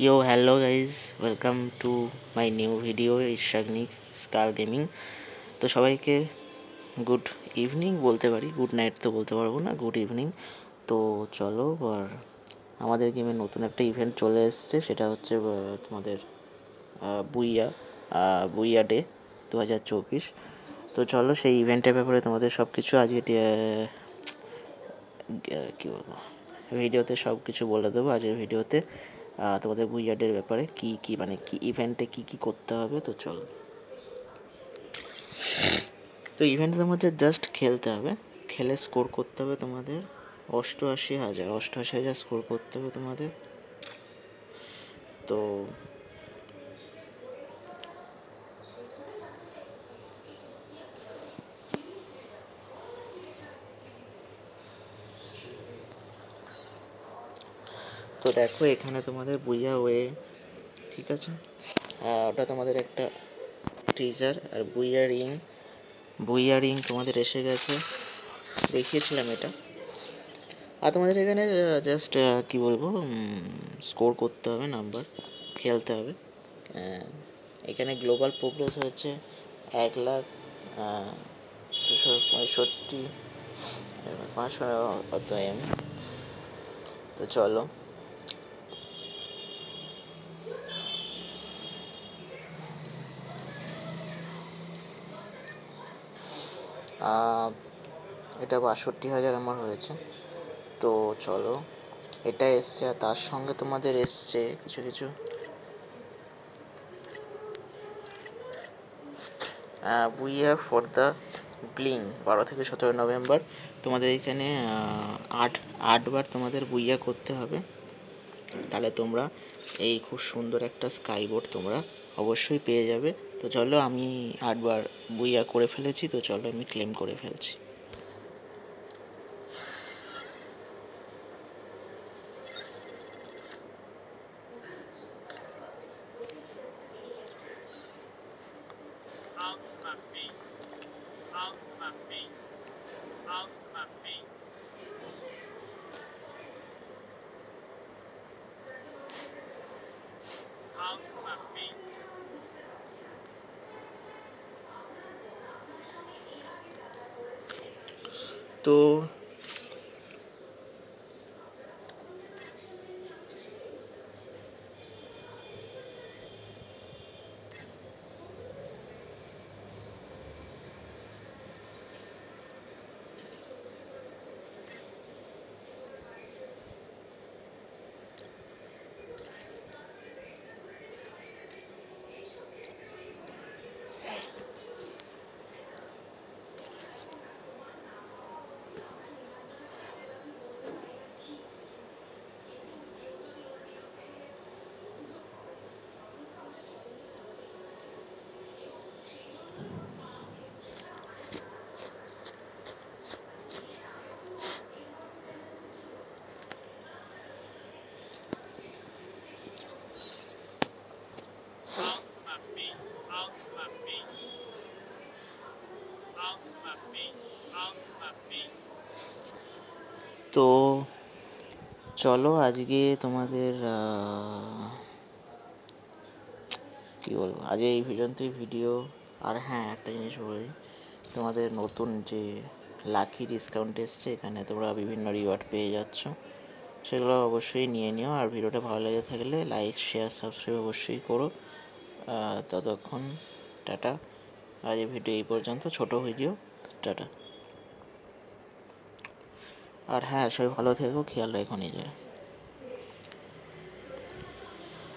Yo, hello guys, welcome to my new video Ishagnik Skull Gaming. তো সবাইকে good evening বলতে পারি, good night তো বলতে পারবো না, গুড ইভিনিং। তো চলো, আর আমাদের গেমে নতুন একটা ইভেন্ট চলে এসছে, সেটা হচ্ছে তোমাদের বুইয়া বুইয়া ডে 2024। তো চলো সেই ইভেন্টের ব্যাপারে তোমাদের সব কিছু আজকে কী বলবো, ভিডিওতে সব কিছু বলে দেবো আজকের ভিডিওতে। তোমাদের বুইয়ার্ডের ব্যাপারে কী মানে কী ইভেন্টে কী করতে হবে। তো চলো, তো ইভেন্টে তোমাদের জাস্ট খেলতে হবে, খেলে স্কোর করতে হবে তোমাদের 88,000 স্কোর করতে হবে তোমাদের। তো তো দেখো এখানে তোমাদের বুইয়া ওয়ে, ঠিক আছে, ওটা তোমাদের একটা টিজার। আর বুইয়া রিং তোমাদের এসে গেছে, দেখিয়েছিলাম এটা। আর তোমাদের এখানে জাস্ট কী বলবো, স্কোর করতে হবে, নাম্বার খেলতে হবে। এখানে গ্লোবাল প্রোগ্রেস হয়েছে 1,265,500 এম। তো চলো, এটা 62,000 আমার হয়েছে। তো চলো, এটা এসছে, আর তার সঙ্গে তোমাদের এসছে কিছু কিছু বুইয়া ফর দ্য ব্লিং 12 থেকে 17 নভেম্বর। তোমাদের এখানে আটবার তোমাদের বুইয়া করতে হবে, তাহলে তোমরা এই খুব সুন্দর একটা স্কাইবোর্ড তোমরা অবশ্যই পেয়ে যাবে। তো চলো, আমি 8বার বুইয়া করে ফেলেছি, তো চলো আমি ক্লেম করে ফেলছি। তো তো চলো, আজকে তোমাদের কী বলবো, আজকে এই পর্যন্তই ভিডিও। আর হ্যাঁ, একটা জিনিস বলি, তোমাদের নতুন যে লাকি ডিসকাউন্ট এসছে, এখানে তোমরা বিভিন্ন রিওয়ার্ড পেয়ে যাচ্ছ, সেগুলো অবশ্যই নিয়ে নিও। আর ভিডিওটা ভালো লেগে থাকলে লাইক, শেয়ার, সাবস্ক্রাইব অবশ্যই করো। ততক্ষণ টাটা। আজ এই ভিডিও এই পর্যন্ত, ছোটো ভিডিও, টাটা। আর হ্যাঁ, সবাই ভালো থেকো, খেয়াল রেখো নিজের।